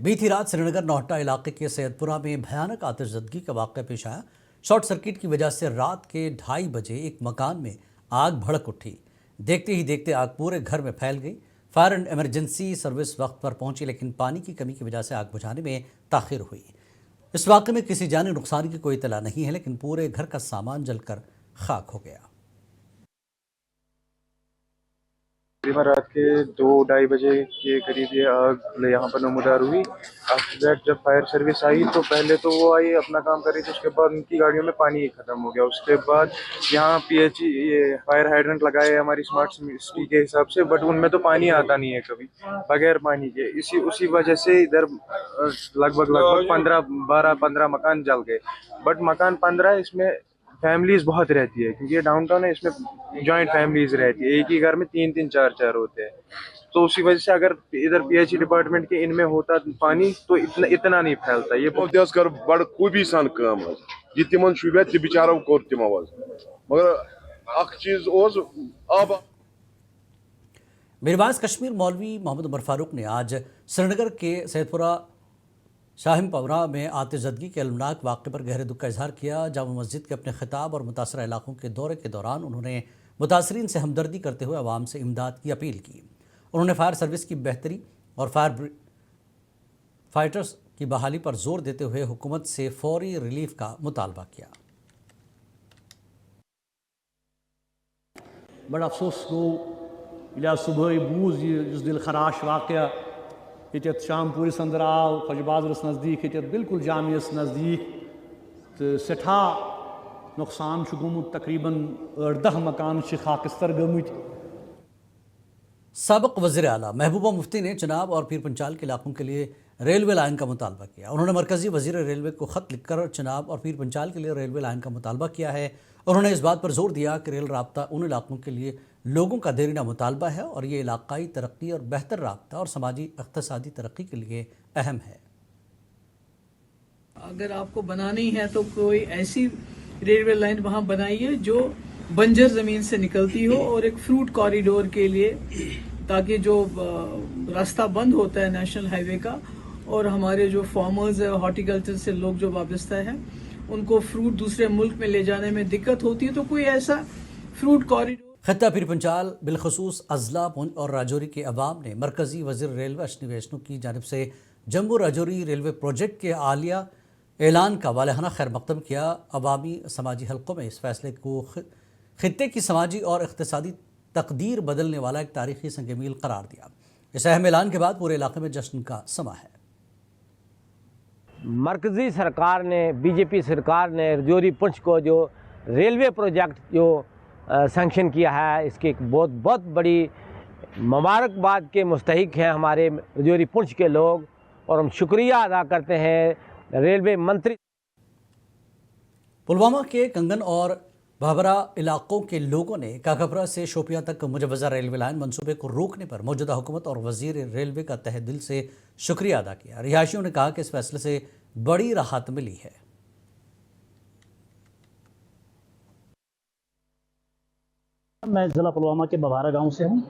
बीती रात श्रीनगर नौहट्टा इलाके के सैयदपुरा में भयानक आतिशज़दगी का वाक़या पेश आया। शॉर्ट सर्किट की वजह से रात के 2:30 बजे एक मकान में आग भड़क उठी। देखते ही देखते आग पूरे घर में फैल गई। फायर एंड इमरजेंसी सर्विस वक्त पर पहुंची, लेकिन पानी की कमी की वजह से आग बुझाने में ताख़ीर हुई। इस वाक़े में किसी जानी नुकसान की कोई इतला नहीं है, लेकिन पूरे घर का सामान जलकर खाक हो गया। तकरीबन रात के 2-2:30 बजे के करीब ये आग यहाँ पर नमूदार हुई। आफ्टर दैट जब फायर सर्विस आई तो पहले तो वो आई अपना काम कर रही थी, उसके बाद उनकी गाड़ियों में पानी खत्म हो गया। उसके बाद यहाँ पीएचई ये फायर हाइड्रेंट लगाए हमारी स्मार्ट सिटी के हिसाब से, बट उनमें तो पानी आता नहीं है कभी बगैर पानी के। उसी वजह से इधर लगभग 12-15 मकान जल गए। बट मकान 15 इसमें फैमिलीज बहुत रहती है, क्योंकि ये डाउन टाउन है, इसमें जॉइंट फैमिलीज रहती है। एक ही घर में 3-3 4-4 होते हैं, तो उसी वजह से अगर इधर पीएचई डिपार्टमेंट के इनमें होता पानी तो इतना नहीं फैलता। ये कर बड़ खूबी सान काम ये तिमन शुबे ति बिचारो कोर तिम मगर अख चीज ओस अब मीरवाइज कश्मीर मौलवी मोहम्मद उमर फारूक ने आज श्रीनगर के सैयदपुरा शाहिमपुरा में आतिशज़दगी के अलमनाक वाक़े पर गहरे दुख का इजहार किया। जामा मस्जिद के अपने खिताब और मुतासरा इलाकों के दौरे के दौरान उन्होंने मुतासरीन से हमदर्दी करते हुए आवाम से इमदाद की अपील की। उन्होंने फायर सर्विस की बेहतरी और फाइटर्स की बहाली पर जोर देते हुए हुकूमत से फौरी रिलीफ का मुतालबा किया। बड़ा अफसोस गो इला सुबह बूज इस दिल खराश वाक़या ये शामपुर अंदर आव खजबाजरस नज़दीक ये बिल्कुल जामियस नज़दीक तो सठा नुकसान गुमुत तकरीबन 18 मकान खाकस्तर गमुत। साबिक़ वज़ीर आला महबूबा मुफ्ती ने चनाब और पीर पंचाल के इलाकों के लिए रेलवे लाइन का मुतालबा किया। उन्होंने मरकज़ी वज़ीर रेलवे को ख़त लिखकर चनाब और पीर पंचाल के लिए रेलवे लाइन का मुतालबा किया है। उन्होंने इस बात पर जोर दिया कि रेल राब्ता उन इलाकों के लिए लोगों का देरीना मुतालबा है और ये इलाकाई तरक्की और बेहतर राब्ता और समाजी इक़्तिसादी तरक्की के लिए अहम है। अगर आपको बनानी है तो कोई ऐसी रेलवे लाइन वहाँ बनाइए जो बंजर ज़मीन से निकलती हो, और एक फ्रूट कॉरिडोर के लिए, ताकि जो रास्ता बंद होता है नेशनल हाईवे का और हमारे जो फार्मर्स है हॉर्टिकल्चर से लोग जो वाबस्ता है उनको फ्रूट दूसरे मुल्क में ले जाने में दिक्कत होती है, तो कोई ऐसा फ्रूट कॉरिडोर। खत्ता पीर पंचाल बिलखसूस अजला पुंछ और राजौरी के अवाम ने मरकज़ी वज़ीर रेलवे अश्विनी वैष्णव की जानिब से जम्मू राजौरी रेलवे प्रोजेक्ट के आलिया ऐलान का वालहाना खैर मकदम किया। अवामी समाजी हल्कों में इस फैसले को खित्ते की समाजी और इक़्तिसादी तकदीर बदलने वाला एक तारीख़ी संग-ए-मील करार दिया। इस अहम ऐलान के बाद पूरे इलाके में जश्न का समा है। मरकज़ी सरकार ने, बीजेपी सरकार ने राजौरी पुंछ को जो रेलवे प्रोजेक्ट जो सैंक्शन किया है, इसकी एक बहुत बड़ी मुबारकबाद के मुस्तहिक हैं हमारे राजौरी पुंछ के लोग, और हम शुक्रिया अदा करते हैं रेलवे मंत्री। पुलवामा के कंगन और भाबरा इलाकों के लोगों ने काकापुरा से शोपियां तक मुजव्वज़ा रेलवे लाइन मंसूबे को रोकने पर मौजूदा हुकूमत और वज़ीर रेलवे का तहे दिल से शुक्रिया अदा किया। रिहायशियों ने कहा कि इस फैसले से बड़ी राहत मिली है। मैं ज़िला पुलवामा के बवारा गांव से हूं,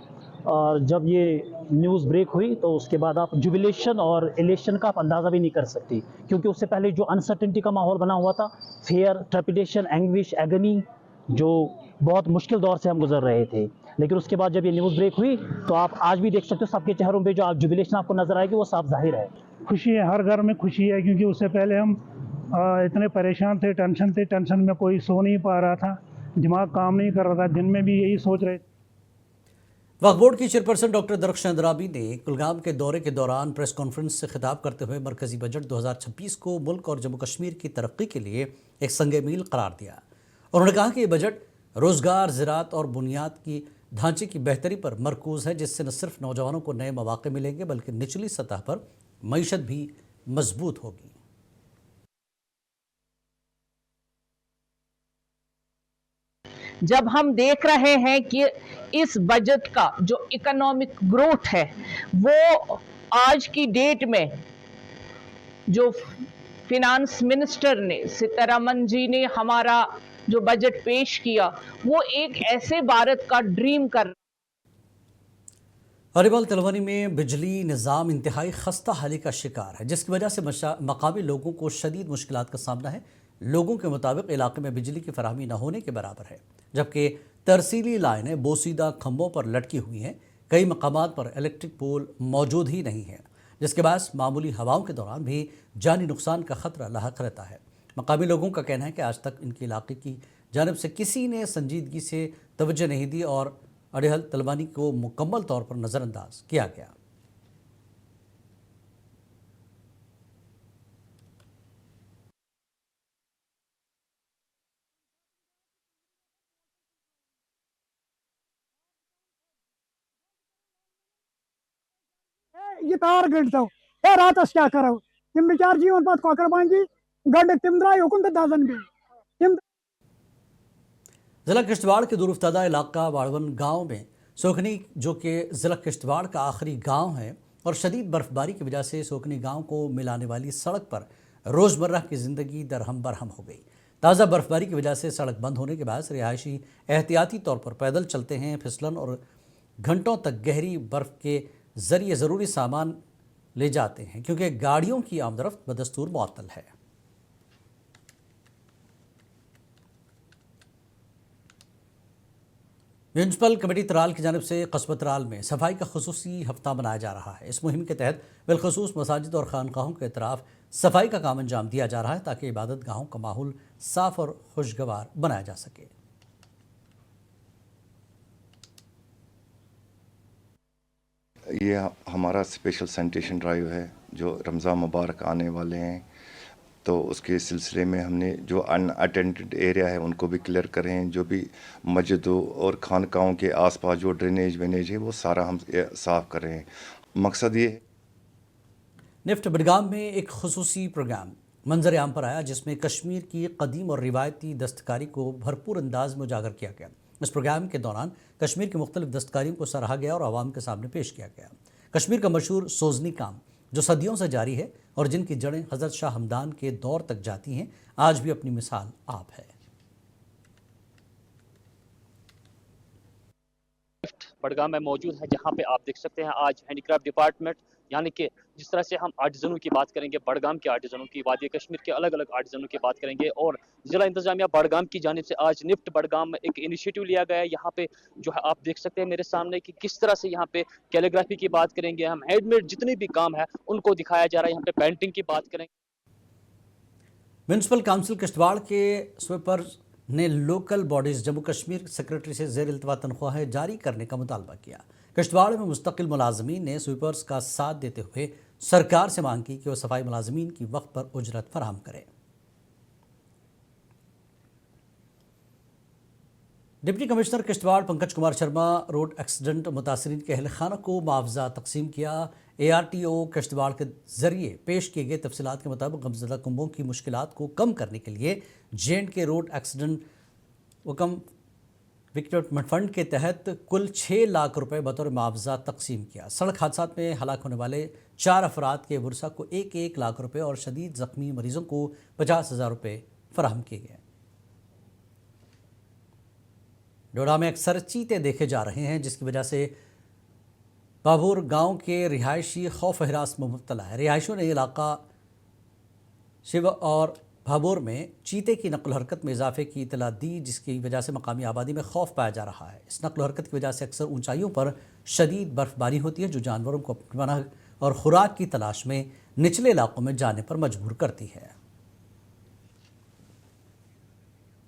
और जब ये न्यूज़ ब्रेक हुई तो उसके बाद आप जुबिलेशन और इलेशन का आप अंदाज़ा भी नहीं कर सकती, क्योंकि उससे पहले जो अनसर्टेनिटी का माहौल बना हुआ था, फेयर, ट्रेपिडेशन, एंग्विश, एगनी, जो बहुत मुश्किल दौर से हम गुजर रहे थे। लेकिन उसके बाद जब ये न्यूज़ ब्रेक हुई तो आप आज भी देख सकते हो सबके चेहरों पे जो आप जुबिलेशन आपको नज़र आएगी वो साफ जाहिर है। खुशी है, हर घर में खुशी है, क्योंकि उससे पहले हम इतने परेशान थे, टेंशन में कोई सो नहीं पा रहा था, दिमाग काम नहीं कर रहा था, दिन में भी यही सोच रहे थे। वक्फ बोर्ड की चेयरपर्सन डॉक्टर दरख्शां अंद्राबी ने कुलगाम के दौरे के दौरान प्रेस कॉन्फ्रेंस से खिताब करते हुए मरकज़ी बजट 2026 को मुल्क और जम्मू कश्मीर की तरक्की के लिए एक संग-ए-मील करार दिया। उन्होंने कहा कि ये बजट रोज़गार, ज़राअत और बुनियाद की ढांचे की बेहतरी पर मरकूज़ है, जिससे न सिर्फ नौजवानों को नए मौक़े मिलेंगे बल्कि निचली सतह पर मईशत भी मजबूत होगी। जब हम देख रहे हैं कि इस बजट का जो इकोनॉमिक ग्रोथ है वो आज की डेट में जो फिनांस मिनिस्टर ने सीतारमण जी ने हमारा जो बजट पेश किया वो एक ऐसे भारत का ड्रीम कर। हरियाणा तलवनी में बिजली निज़ाम इंतहाई खस्ता हाली का शिकार है, जिसकी वजह से मकामी लोगों को शदीद मुश्किलात का सामना है। लोगों के मुताबिक इलाके में बिजली की फराहमी न होने के बराबर है, जबकि तरसीली लाइनें बोसीदा खंभों पर लटकी हुई हैं। कई मकामात पर इलेक्ट्रिक पोल मौजूद ही नहीं है, जिसके बायस मामूली हवाओं के दौरान भी जानी नुकसान का खतरा लाहक रहता है। मकामी लोगों का कहना है कि आज तक इनके इलाके की जानिब से किसी ने संजीदगी से तवज्जो नहीं दी और अड़ेहल तलवानी को मुकम्मल तौर पर नज़रअंदाज किया गया। ये तार गड़ता है रात क्या करो तिम बिचार जीवन पत कॉकर बांगी गड तिम द्राय हुकुम तो दाजन गए तिम ज़िला किश्तवाड़ के दूरफ्तादा इलाका वाड़वन गांव में सोखनी, जो कि ज़िला किश्तवाड़ का आखिरी गांव है, और शदीद बर्फबारी की वजह से सोखनी गांव को मिलाने वाली सड़क पर रोज़मर्रा की ज़िंदगी दरहम बरहम हो गई। ताज़ा बर्फबारी की वजह से सड़क बंद होने के बाद रिहायशी एहतियाती तौर पर पैदल चलते हैं। फिसलन और घंटों तक गहरी बर्फ़ के ज़रिए ज़रूरी सामान ले जाते हैं, क्योंकि गाड़ियों की आमदरफ्त बदस्तूर मुअत्तल है। म्यूनसिपल कमेटी तराल की जानिब से कस्बा तराल में सफाई का खुसूसी हफ्ता मनाया जा रहा है। इस मुहिम के तहत बिलखसूस मसाजिद और खानकाहों के अतराफ सफाई का काम अंजाम दिया जा रहा है, ताकि इबादत गाहों का माहौल साफ और खुशगवार बनाया जा सके। ये हमारा स्पेशल सैनिटेशन ड्राइव है जो रमज़ान मुबारक आने वाले हैं, तो उसके सिलसिले में हमने जो अनअटेंडेड एरिया है उनको भी क्लियर कर रहे हैं। जो भी मस्जिदों और खानकाहों के आसपास जो ड्रेनेज वेनेज है वो सारा हम साफ़ कर रहे हैं। मकसद ये निफ्ट बडगाम में एक खुसूसी प्रोग्राम मंजर आम पर आया, जिसमें कश्मीर की कदीम और रिवायती दस्तकारी को भरपूर अंदाज में उजागर किया गया। इस प्रोग्राम के दौरान कश्मीर की मुख्तलिफ दस्तकारियों को सराहा गया और आवाम के सामने पेश किया गया। कश्मीर का मशहूर सोजनी काम, जो सदियों से जारी है और जिनकी जड़ें हज़रत शाह हमदान के दौर तक जाती हैं, आज भी अपनी मिसाल आप है। बडगाम में मौजूद है, जहां पे आप देख सकते हैं आज हैंडीक्राफ्ट डिपार्टमेंट, यानी कि जिस तरह से हम आर्टिजनों की बात करेंगे, बडगाम के आर्टिजनों की, वादी कश्मीर के अलग अलग आर्टिजनों की बात करेंगे, और जिला इंतजामिया बडगाम की जानिब से आज निफ्ट बडगाम में एक इनिशिएटिव लिया गया है। यहाँ पे जो है आप देख सकते हैं मेरे सामने कि किस तरह से यहाँ पे कैलीग्राफी की बात करेंगे, हम हैंडमेड जितने भी काम है उनको दिखाया जा रहा है। यहाँ पे पेंटिंग की बात करेंगे। म्यूनसिपल काउंसिल किश्तवाड़ के स्वीपर ने local bodies Jammu Kashmir secretary से ज़ेर इल्तवा तनख्वाहें जारी करने का मुतालबा किया। किश्तवाड़ में मुस्तकिल मुलाजमीन ने स्वीपर्स का साथ देते हुए सरकार से मांग की कि वह सफाई मुलाजमीन की वक्त पर उजरत फराहम करे। Deputy commissioner Kishtwar Pankaj Kumar Sharma road accident मुतासरीन के अहल खाना को मुआवजा तकसीम किया। ARTO किश्तवाड़ के जरिए पेश किए गए तफसीलात के मुताबिक गमज़दा कुंबों की मुश्किलात को कम करने के लिए J&K रोड एक्सीडेंट वकम विक्टिम फंड के तहत कुल 6 लाख रुपए बतौर मुआवजा तकसीम किया। सड़क हादसा में हलाक होने वाले 4 अफराद के वर्सा को 1-1 लाख रुपए और शदीद ज़ख्मी मरीजों को 50,000 रुपये फराहम किए गए। डोडा में अक्सर चीते देखे जा रहे हैं, जिसकी वजह से बाबूर गांव के रिहायशी खौफ हरास में मुब्तला है। रिहायशियों ने इलाका शिव और भाबोर में चीते की नकल हरकत में इजाफे की इतला दी, जिसकी वजह से मकामी आबादी में खौफ पाया जा रहा है। इस नकल हरकत की वजह से अक्सर ऊंचाइयों पर शदीद बर्फबारी होती है, जो जानवरों को अपनी पनाह और खुराक की तलाश में निचले इलाकों में जाने पर मजबूर करती है।